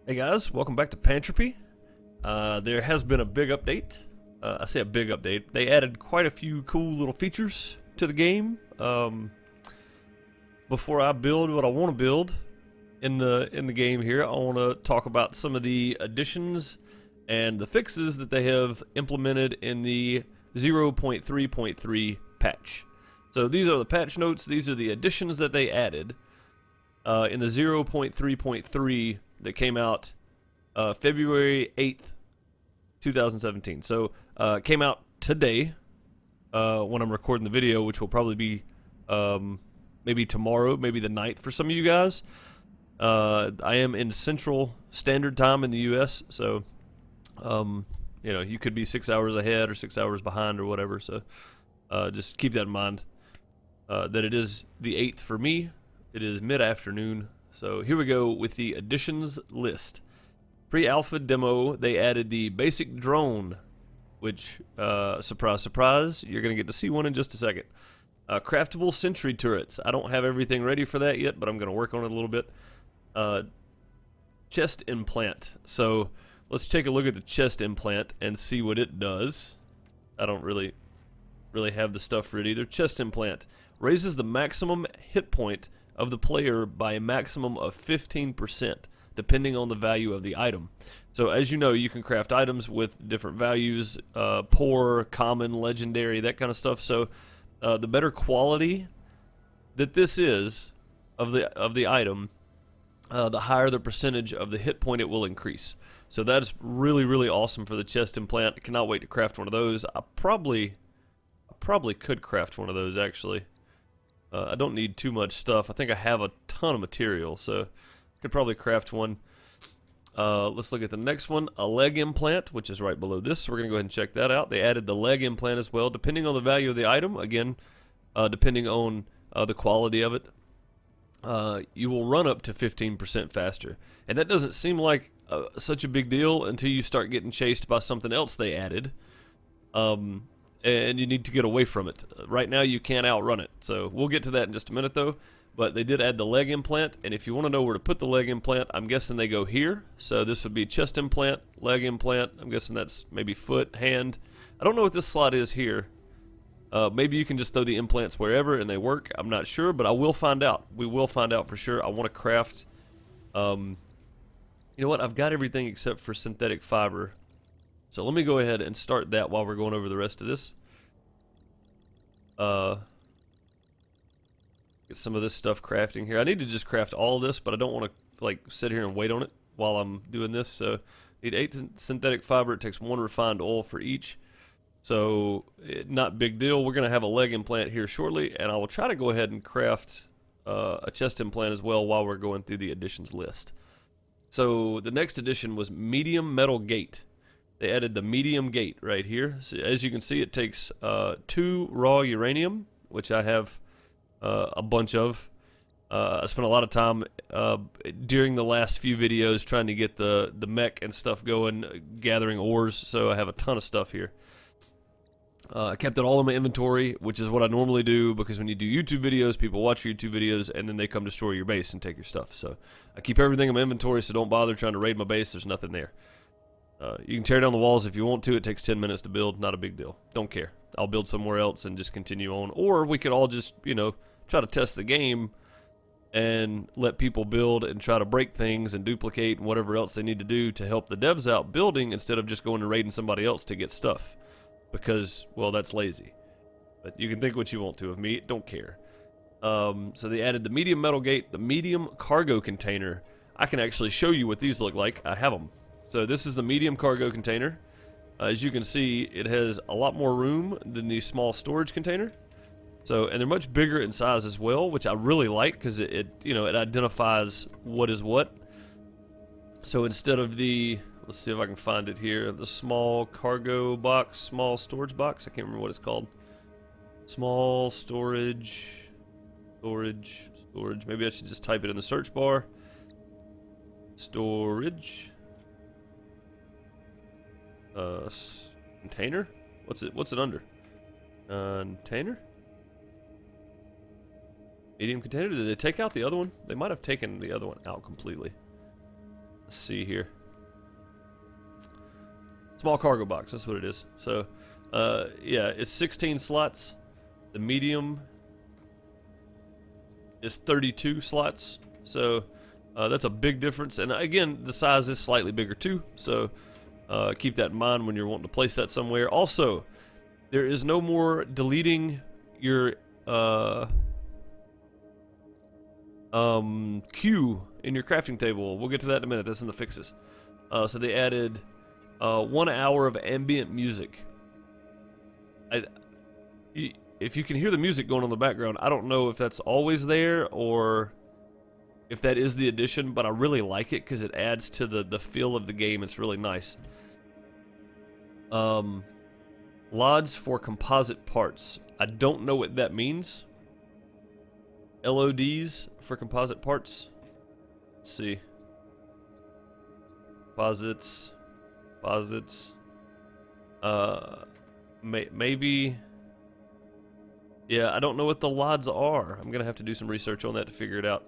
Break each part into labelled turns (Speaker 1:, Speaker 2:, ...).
Speaker 1: Hey guys, welcome back to Pantropy. There has been a big update. I say a big update. They added quite a few cool little features to the game. Before I build what I want to build in the game here, I want to talk about some of the additions and the fixes that they have implemented in the 0.3.3 patch. So these are the patch notes. These are the additions that they added in the 0.3.3 that came out February 8th, 2017. So it came out today when I'm recording the video, which will probably be maybe tomorrow, maybe the 9th for some of you guys. I am in Central Standard Time in the US, so you know, you could be 6 hours ahead or 6 hours behind or whatever, so just keep that in mind, that it is the 8th for me. It is mid-afternoon. So here we go with the additions list. Pre-alpha demo, they added the basic drone, which, surprise, surprise, you're going to get to see one in just a second. Craftable sentry turrets. I don't have everything ready for that yet, but I'm going to work on it a little bit. Chest implant. So let's take a look at the chest implant and see what it does. I don't really have the stuff for it either. Chest implant raises the maximum hit point of the player by a maximum of 15%, depending on the value of the item. So as you know, you can craft items with different values, poor, common, legendary, that kind of stuff. So the better quality that this is of the item, the higher the percentage of the hit point it will increase. So that is really awesome for the chest implant. I cannot wait to craft one of those. I probably could craft one of those actually. I don't need too much stuff. I think I have a ton of material, so I could probably craft one. Let's look at the next one, a leg implant, which is right below this. So we're going to go ahead and check that out. They added the leg implant as well, depending on the value of the item. Again, depending on the quality of it, you will run up to 15% faster. And that doesn't seem like such a big deal until you start getting chased by something else they added. And you need to get away from it. Right now you can't outrun it, so we'll get to that in just a minute though. But they did add the leg implant, and if you want to know where to put the leg implant, I'm guessing they go here. So this would be chest implant, leg implant. I'm guessing that's maybe foot, hand. I don't know what this slot is here. Maybe you can just throw the implants wherever and they work. I'm not sure, but I will find out. We will find out for sure. I want to craft, you know what, I've got everything except for synthetic fiber. So let me go ahead and start that while we're going over the rest of this. Get some of this stuff crafting here. I need to just craft all this, but I don't want to like sit here and wait on it while I'm doing this. So need 8 synthetic fiber. It takes 1 refined oil for each. So not big deal. We're going to have a leg implant here shortly, and I will try to go ahead and craft a chest implant as well while we're going through the additions list. So the next addition was medium metal gate. They added the medium gate right here. So as you can see, it takes 2 raw uranium, which I have a bunch of. I spent a lot of time during the last few videos trying to get the mech and stuff going, gathering ores, so I have a ton of stuff here. I kept it all in my inventory, which is what I normally do, because when you do YouTube videos, people watch your YouTube videos, and then they come destroy your base and take your stuff. So I keep everything in my inventory, so don't bother trying to raid my base. There's nothing there. You can tear down the walls if you want to. It takes 10 minutes to build. Not a big deal. Don't care. I'll build somewhere else and just continue on. Or we could all just, you know, try to test the game and let people build and try to break things and duplicate and whatever else they need to do to help the devs out building, instead of just going and raiding somebody else to get stuff. Because, well, that's lazy. But you can think what you want to of me. Don't care. So they added the medium metal gate, the medium cargo container. I can actually show you what these look like. I have them. So this is the medium cargo container. As you can see, it has a lot more room than the small storage container. So, and they're much bigger in size as well, which I really like, because it you know, it identifies what is what. So instead of the, let's see if I can find it here, the small cargo box, small storage box, I can't remember what it's called. Small storage, maybe I should just type it in the search bar. Storage. Container? What's it under? Container? Medium container? Did they take out the other one? They might have taken the other one out completely. Let's see here. Small cargo box, that's what it is. So, yeah, it's 16 slots. The medium is 32 slots. So, that's a big difference. And again, the size is slightly bigger too. So, keep that in mind when you're wanting to place that somewhere. Also, there is no more deleting your queue in your crafting table. We'll get to that in a minute. That's in the fixes. So they added 1 hour of ambient music. If you can hear the music going on in the background, I don't know if that's always there or if that is the addition, but I really like it because it adds to the feel of the game. It's really nice. LODs for composite parts. I don't know what that means. LODs for composite parts. Let's see. Composites. Maybe. Yeah, I don't know what the LODs are. I'm gonna have to do some research on that to figure it out.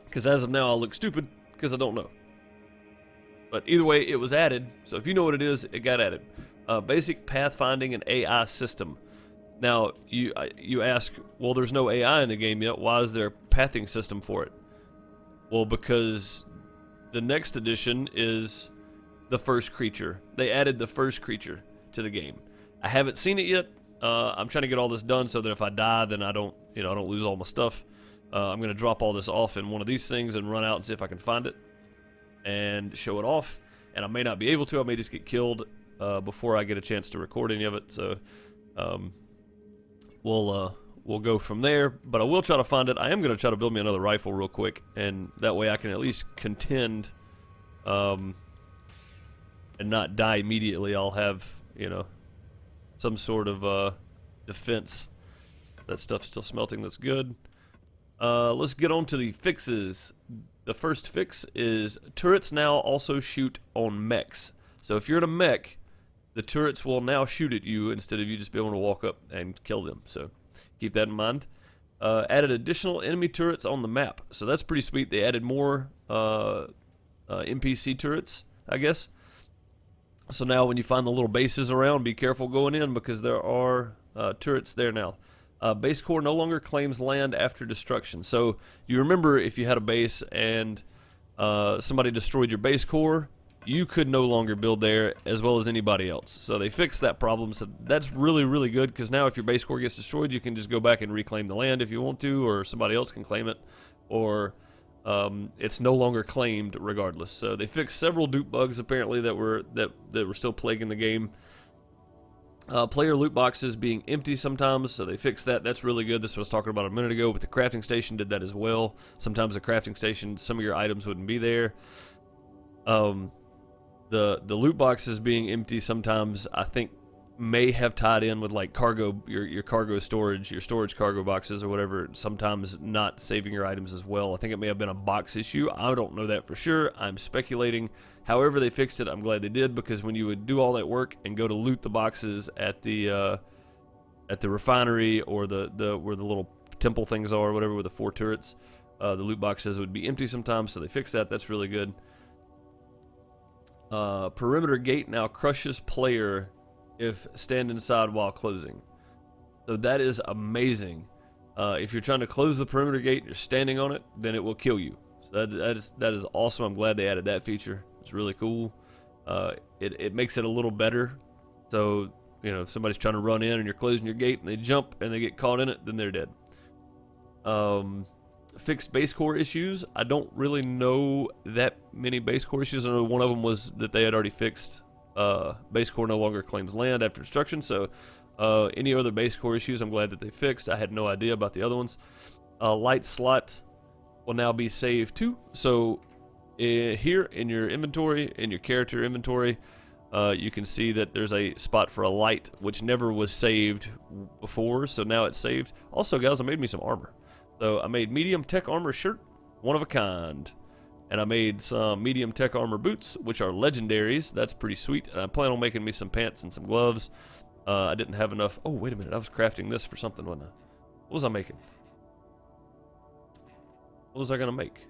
Speaker 1: Because as of now, I'll look stupid because I don't know. But either way, it was added. So if you know what it is, it got added. Basic pathfinding and AI system. Now, you ask, well, there's no AI in the game yet. Why is there a pathing system for it? Well, because the next edition is the first creature. They added the first creature to the game. I haven't seen it yet. I'm trying to get all this done so that if I die, then I don't lose all my stuff. I'm gonna drop all this off in one of these things and run out and see if I can find it and show it off. And I may not be able to. I may just get killed before I get a chance to record any of it. So we'll go from there. But I will try to find it. I am gonna try to build me another rifle real quick, and that way I can at least contend and not die immediately. I'll have some sort of defense. That stuff's still smelting. That's good. Let's get on to the fixes. The first fix is turrets now also shoot on mechs. So if you're in a mech, the turrets will now shoot at you instead of you just being able to walk up and kill them. So keep that in mind. Added additional enemy turrets on the map. So that's pretty sweet. They added more NPC turrets, I guess. So now when you find the little bases around, be careful going in because there are turrets there now. Base core no longer claims land after destruction. So you remember if you had a base and somebody destroyed your base core, you could no longer build there as well as anybody else. So they fixed that problem. So that's really, really good because now if your base core gets destroyed, you can just go back and reclaim the land if you want to, or somebody else can claim it, or it's no longer claimed regardless. So they fixed several dupe bugs apparently that were still plaguing the game. Player loot boxes being empty sometimes, so they fixed that. That's really good. This was talking about a minute ago, but the crafting station did that as well. Sometimes the crafting station, some of your items wouldn't be there. The loot boxes being empty sometimes, I think, may have tied in with like cargo, your cargo storage, your storage cargo boxes or whatever. Sometimes not saving your items as well. I think it may have been a box issue. I don't know that for sure. I'm speculating. However they fixed it, I'm glad they did, because when you would do all that work and go to loot the boxes at the refinery or the where the little temple things are or whatever with the 4 turrets, the loot boxes would be empty sometimes. So they fixed that. That's really good. Perimeter gate now crushes player if stand inside while closing. So that is amazing. If you're trying to close the perimeter gate and you're standing on it, then it will kill you. So that is awesome. I'm glad they added that feature. It's really cool. It makes it a little better. So, if somebody's trying to run in and you're closing your gate and they jump and they get caught in it, then they're dead. Fixed base core issues. I don't really know that many base core issues. I know one of them was that they had already fixed base core no longer claims land after destruction. So any other base core issues, I'm glad that they fixed. I had no idea about the other ones. Light slot will now be saved too. So here in your inventory, in your character inventory, you can see that there's a spot for a light, which never was saved before. So now it's saved. Also, guys, I made me some armor. So I made medium tech armor shirt, one of a kind. And I made some medium tech armor boots, which are legendaries. That's pretty sweet. And I plan on making me some pants and some gloves. I didn't have enough. Oh, wait a minute. I was crafting this for something, wasn't I? What was I making? What was I going to make?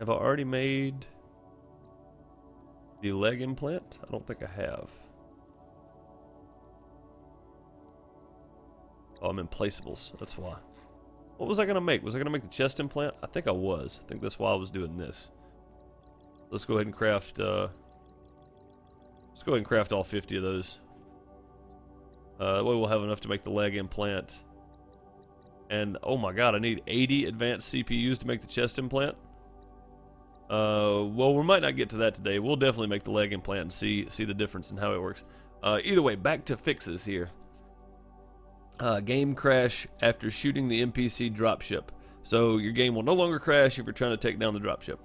Speaker 1: Have I already made the leg implant? I don't think I have. Oh, I'm in placeables. That's why. What was I going to make? Was I going to make the chest implant? I think I was. I think that's why I was doing this. Let's go ahead and craft, let's go ahead and craft all 50 of those. That way we'll have enough to make the leg implant. And, oh my god, I need 80 advanced CPUs to make the chest implant. Well, we might not get to that today. We'll definitely make the leg implant and see the difference in how it works. Either way, back to fixes here. Game crash after shooting the NPC dropship. So your game will no longer crash if you're trying to take down the dropship.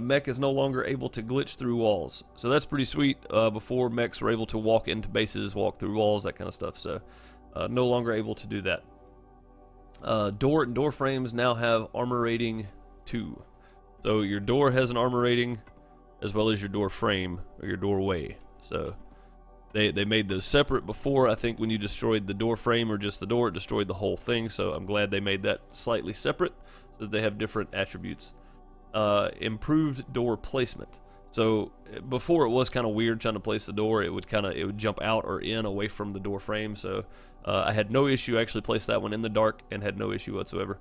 Speaker 1: Mech is no longer able to glitch through walls. So that's pretty sweet. Before, mechs were able to walk into bases, walk through walls, that kind of stuff. So no longer able to do that. Door frames now have armor rating 2. So your door has an armor rating as well as your door frame or your doorway. So they made those separate before. I think when you destroyed the door frame or just the door, it destroyed the whole thing. So I'm glad they made that slightly separate so that they have different attributes. Improved door placement. So before it was kind of weird trying to place the door. It would jump out or in away from the door frame. So I had no issue. I actually placed that one in the dark and had no issue whatsoever.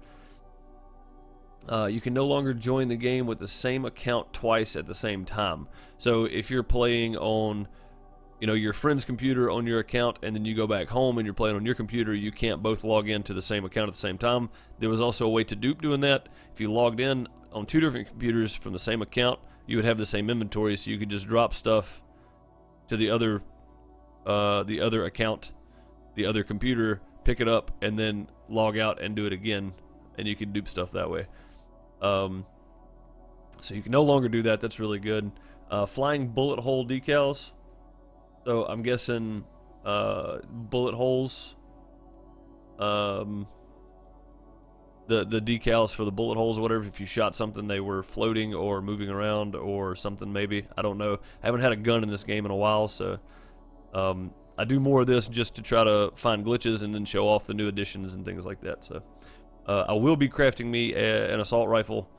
Speaker 1: You can no longer join the game with the same account twice at the same time. So if you're playing on, your friend's computer on your account, and then you go back home and you're playing on your computer, you can't both log into the same account at the same time. There was also a way to dupe doing that. If you logged in on 2 different computers from the same account, you would have the same inventory, so you could just drop stuff to the other account, the other computer, pick it up, and then log out and do it again, and you can dupe stuff that way. So you can no longer do that. That's really good. Flying bullet hole decals. So I'm guessing bullet holes. The decals for the bullet holes or whatever, if you shot something, they were floating or moving around or something maybe. I don't know. I haven't had a gun in this game in a while, so I do more of this just to try to find glitches and then show off the new additions and things like that. So I will be crafting me an assault rifle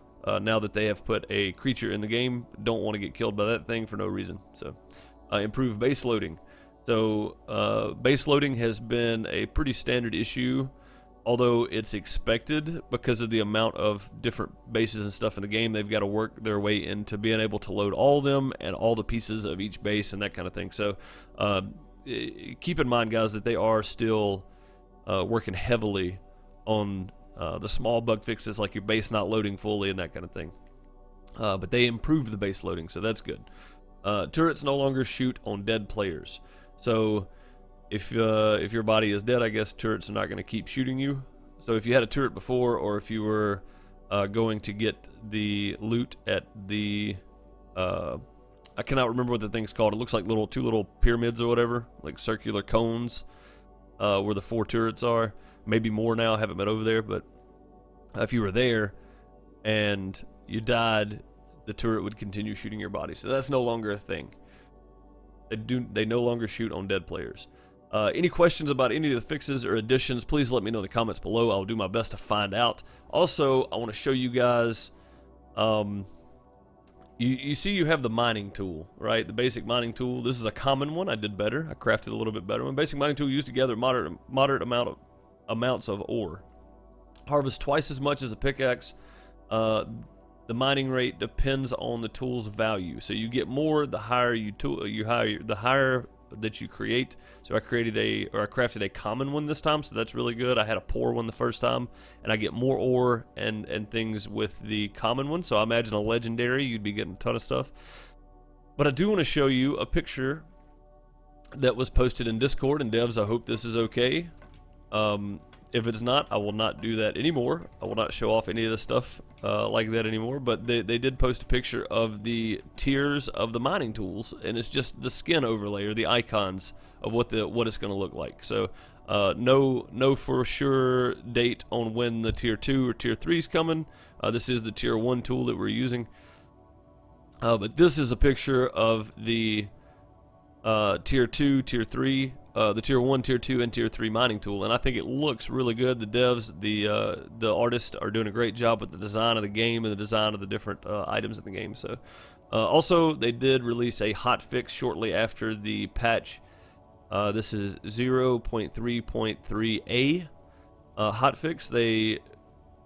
Speaker 1: now that they have put a creature in the game. Don't want to get killed by that thing for no reason. So improve base loading. So base loading has been a pretty standard issue, although it's expected because of the amount of different bases and stuff in the game. They've got to work their way into being able to load all of them and all the pieces of each base and that kind of thing. So keep in mind, guys, that they are still working heavily on the small bug fixes like your base not loading fully and that kind of thing. But they improved the base loading, so that's good. Turrets no longer shoot on dead players. So if your body is dead, I guess turrets are not going to keep shooting you. So if you had a turret before, or if you were going to get the loot at the I cannot remember what the thing's called. It looks like two little pyramids or whatever, like circular cones, where the 4 turrets are. Maybe more now. I haven't been over there, but if you were there and you died, the turret would continue shooting your body. So that's no longer a thing. They no longer shoot on dead players. Any questions about any of the fixes or additions, please let me know in the comments below. I'll do my best to find out. Also, I want to show you guys, you see you have the mining tool, right? The basic mining tool. This is a common one. I did better. I crafted a little bit better. One basic mining tool used to gather moderate amounts of ore. Harvest twice as much as a pickaxe. The mining rate depends on the tool's value. So you get more the higher the higher that you create. So I crafted a common one this time, so that's really good. I had a poor one the first time, and I get more ore and things with the common one. So I imagine a legendary, you'd be getting a ton of stuff. But I do want to show you a picture that was posted in Discord, and devs, I hope this is okay. If it's not, I will not do that anymore. I will not show off any of this stuff like that anymore. But they did post a picture of the tiers of the mining tools, and it's just the skin overlay or the icons of what it's going to look like. So no for sure date on when the tier 2 or tier 3 is coming. This is the tier 1 tool that we're using. But this is a picture of the tier 2, tier 3 the tier 1, tier 2, and tier 3 mining tool, and I think it looks really good. The devs, the artists are doing a great job with the design of the game and the design of the different items in the game. So, also they did release a hot fix shortly after the patch. This is 0.3.3a hot fix. They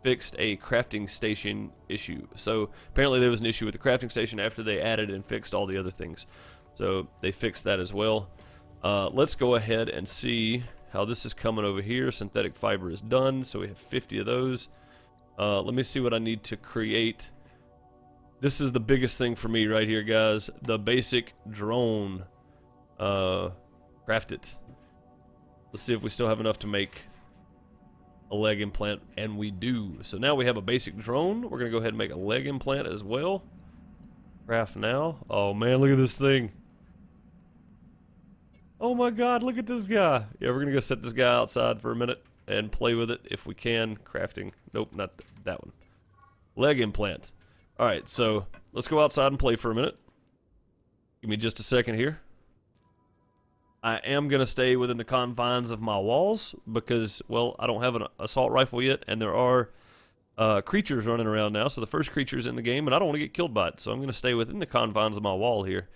Speaker 1: fixed a crafting station issue. So apparently there was an issue with the crafting station after they added and fixed all the other things. So they fixed that as well. Let's go ahead and see how this is coming over here. Synthetic fiber is done, so we have 50 of those. Let me see what I need to create. This is the biggest thing for me right here, guys. The basic drone. Craft it. Let's see if we still have enough to make a leg implant, and we do. So now we have a basic drone. We're gonna go ahead and make a leg implant as well. Craft now. Oh man, look at this thing. Oh my god, look at this guy. Yeah, we're gonna go set this guy outside for a minute and play with it if we can. Crafting. Nope, not that one. Leg implant. Alright, so let's go outside and play for a minute. Give me just a second here. I am going to stay within the confines of my walls because, well, I don't have an assault rifle yet, and there are creatures running around now. So the first creature's in the game, and I don't want to get killed by it. So I'm going to stay within the confines of my wall here.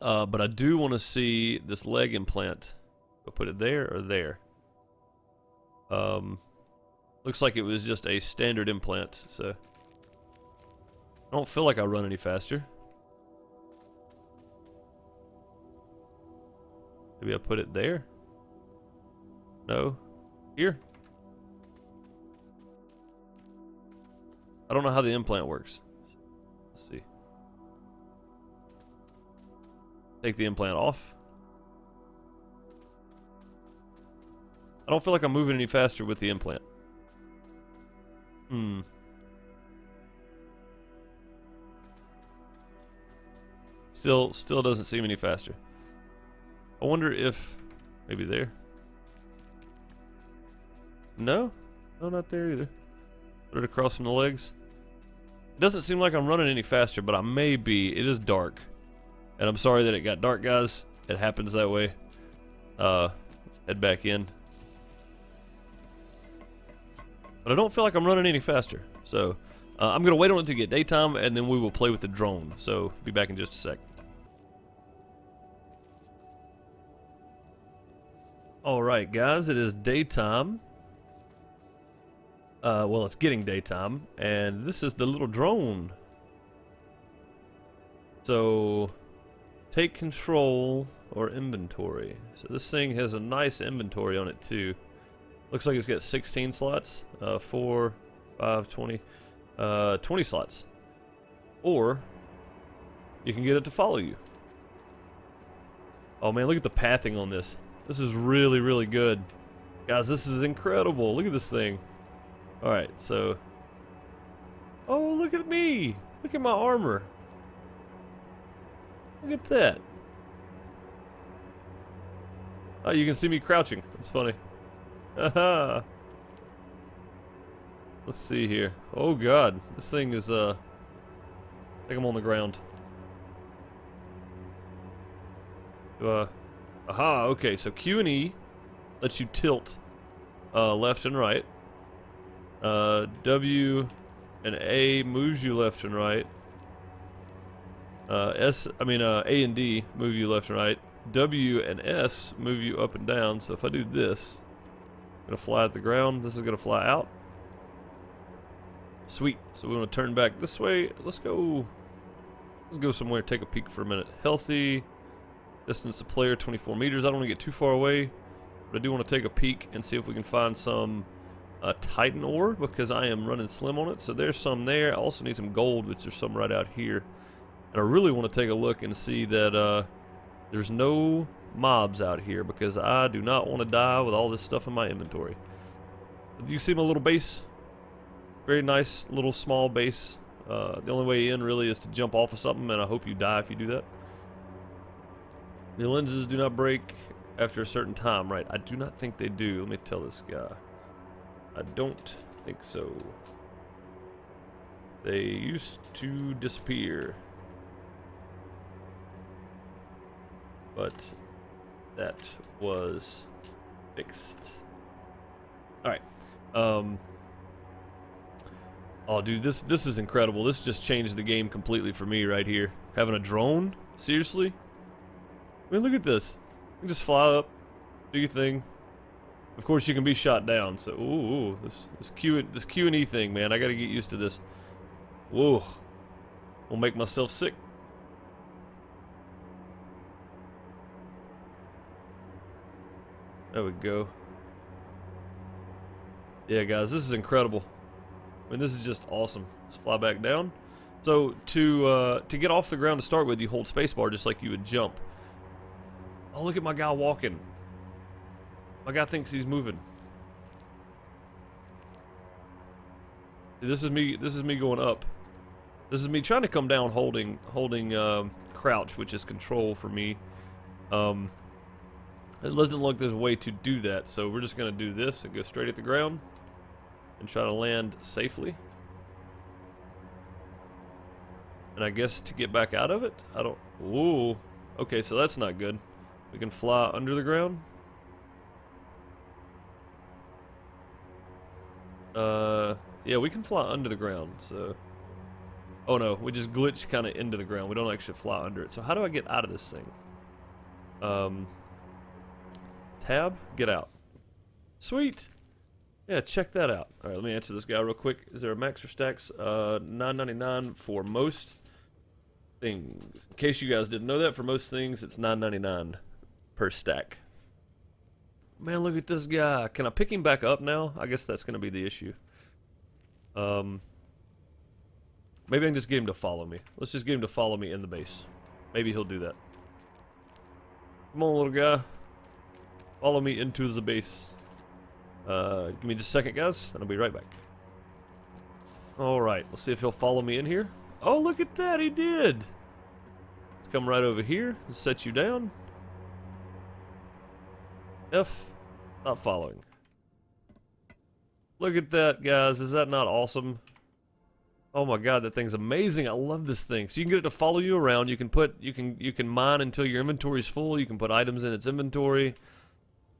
Speaker 1: But I do want to see this leg implant. I'll put it there or there. Looks like it was just a standard implant, so I don't feel like I run any faster. Maybe I put it there? No. Here? I don't know how the implant works. Let's see. Take the implant off. I don't feel like I'm moving any faster with the implant. Still doesn't seem any faster. I wonder if maybe there. No, not there either. Put it across from the legs. It doesn't seem like I'm running any faster, but I may be. It is dark, and I'm sorry that it got dark, guys. It happens that way. Let's head back in. But I don't feel like I'm running any faster, so I'm gonna wait on it to get daytime, and then we will play with the drone. So be back in just a sec. Alright guys, it is daytime. Well, it's getting daytime, and this is the little drone. So, take control or inventory. So this thing has a nice inventory on it too. Looks like it's got 16 slots. 4, 5, 20. 20 slots. Or, you can get it to follow you. Oh man, look at the pathing on this. This is really, really good. Guys, this is incredible. Look at this thing. Alright, so... Oh, look at me! Look at my armor. Look at that. Oh, you can see me crouching. That's funny. Haha. Let's see here. Oh god, this thing is, I think I'm on the ground. Aha, okay, so Q and E lets you tilt left and right. W and A moves you left and right. A and D move you left and right. W and S move you up and down. So if I do this, I'm gonna fly at the ground. This is gonna fly out. Sweet. So we want to turn back this way. Let's go somewhere. Take a peek for a minute. Healthy. Distance to player 24 meters. I don't want to get too far away, but I do want to take a peek and see if we can find some Titan ore, because I am running slim on it. So there's some there. I also need some gold, which there's some right out here. And I really want to take a look and see that there's no mobs out here, because I do not want to die with all this stuff in my inventory. You see my little base? Very nice little small base. The only way in really is to jump off of something, and I hope you die if you do that. The lenses do not break after a certain time, right? I do not think they do. Let me tell this guy. I don't think so. They used to disappear. But That was fixed. Alright. Oh, dude, this is incredible. This just changed the game completely for me right here. Having a drone? Seriously? I mean, look at this. You can just fly up, do your thing. Of course, you can be shot down. So, ooh, this Q and E thing, man. I gotta get used to this. Whoa, will make myself sick. There we go. Yeah, guys, this is incredible. I mean, this is just awesome. Let's fly back down. So to get off the ground to start with, you hold spacebar just like you would jump. Oh, look at my guy walking. My guy thinks he's moving. This is me going up. This is me trying to come down holding crouch, which is control for me. It doesn't look there's a way to do that, so we're just gonna do this and go straight at the ground and try to land safely. And I guess to get back out of it, I don't. Ooh, okay, so that's not good. We can fly under the ground. Yeah, we can fly under the ground, so... Oh no, we just glitch kind of into the ground. We don't actually fly under it. So how do I get out of this thing? Tab, get out. Sweet! Yeah, check that out. Alright, let me answer this guy real quick. Is there a max for stacks? $9.99 for most things. In case you guys didn't know that, for most things, it's $9.99 per stack. Man, look at this guy. Can I pick him back up now? I guess that's going to be the issue. Maybe I can just get him to follow me. Let's just get him to follow me in the base. Maybe he'll do that. Come on, little guy. Follow me into the base. Give me just a second, guys, and I'll be right back. Alright, let's see if he'll follow me in here. Oh, look at that, he did! Let's come right over here and set you down. F, not following. Look at that, guys. Is that not awesome? Oh my god, that thing's amazing. I love this thing. So you can get it to follow you around. You can mine until your inventory's full. You can put items in its inventory.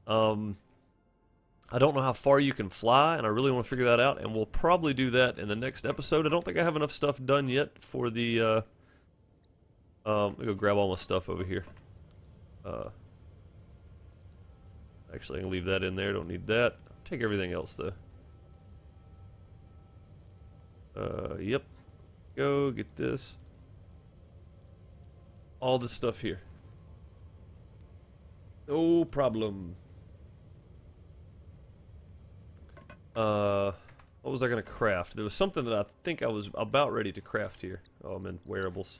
Speaker 1: I don't know how far you can fly, and I really want to figure that out, and we'll probably do that in the next episode. I don't think I have enough stuff done yet for the, let me go grab all my stuff over here. Actually, I can leave that in there. Don't need that. Take everything else, though. Yep. Go get this. All this stuff here. No problem. What was I gonna craft? There was something that I think I was about ready to craft here. Oh, I'm in wearables.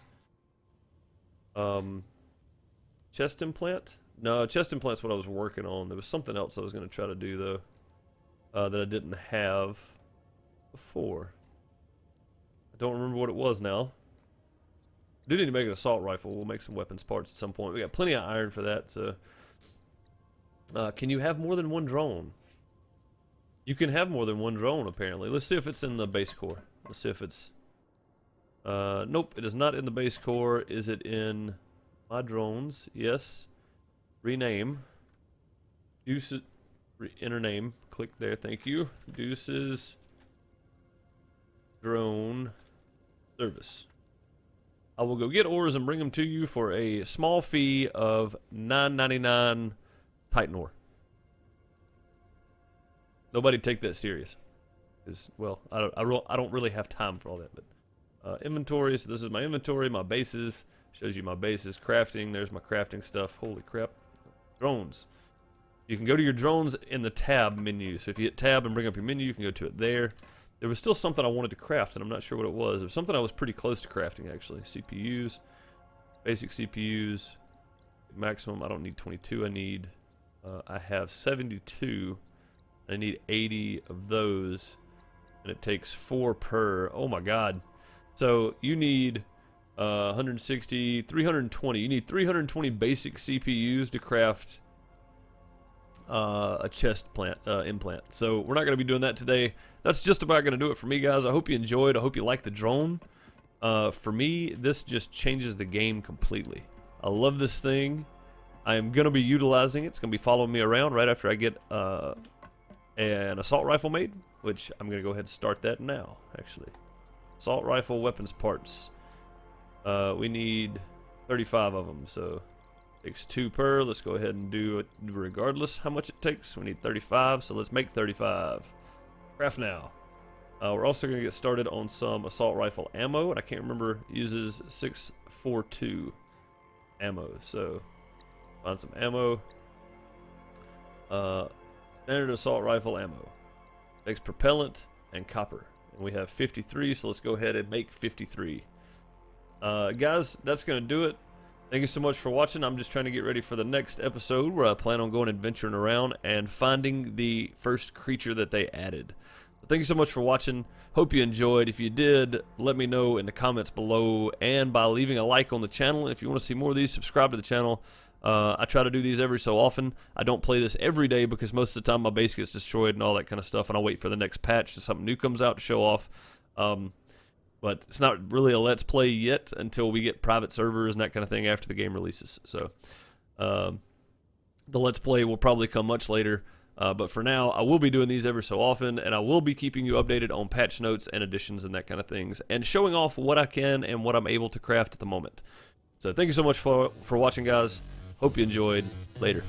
Speaker 1: Chest implant? No, chest implant's what I was working on. There was something else I was gonna try to do though, that I didn't have before. I don't remember what it was now. I do need to make an assault rifle. We'll make some weapons parts at some point. We got plenty of iron for that, so... can you have more than one drone? You can have more than one drone, apparently. Let's see if it's in the base core. Let's see if it's... nope, it is not in the base core. Is it in my drones? Yes. Rename. Deuces... Enter name. Click there, thank you. Deuces... Drone... Service. I will go get ores and bring them to you for a small fee of $9.99 Titan ore. Nobody take that serious, because well, I don't really have time for all that. But inventory. So this is my inventory, my bases. Shows you my bases. Crafting. There's my crafting stuff. Holy crap! Drones. You can go to your drones in the tab menu. So if you hit tab and bring up your menu, you can go to it there. There was still something I wanted to craft, and I'm not sure what it was. It was something I was pretty close to crafting, actually. CPUs, basic CPUs, maximum. I don't need 22. I have 72. I need 80 of those, and it takes 4 per. Oh my god! So you need 160, 320. You need 320 basic CPUs to craft a chest implant. So we're not going to be doing that today. That's just about going to do it for me, guys. I hope you enjoyed. I hope you liked the drone. For me, this just changes the game completely. I love this thing. I am going to be utilizing it. It's going to be following me around right after I get an assault rifle made, which I'm going to go ahead and start that now, actually. Assault rifle weapons parts. We need 35 of them, so takes 2 per. Let's go ahead and do it regardless how much it takes. We need 35, so let's make 35. Craft now. We're also going to get started on some assault rifle ammo, and I can't remember, uses 642 ammo, so find some ammo. Standard assault rifle ammo. Takes propellant and copper. And we have 53, so let's go ahead and make 53. Guys, that's going to do it. Thank you so much for watching. I'm just trying to get ready for the next episode where I plan on going adventuring around and finding the first creature that they added. So thank you so much for watching. Hope you enjoyed. If you did, let me know in the comments below and by leaving a like on the channel. If you want to see more of these, subscribe to the channel. I try to do these every so often. I don't play this every day because most of the time my base gets destroyed and all that kind of stuff, and I'll wait for the next patch so something new comes out to show off. But it's not really a let's play yet until we get private servers and that kind of thing after the game releases. So the let's play will probably come much later. But for now, I will be doing these every so often, and I will be keeping you updated on patch notes and additions and that kind of things, and showing off what I can and what I'm able to craft at the moment. So thank you so much for watching, guys. Hope you enjoyed. Later.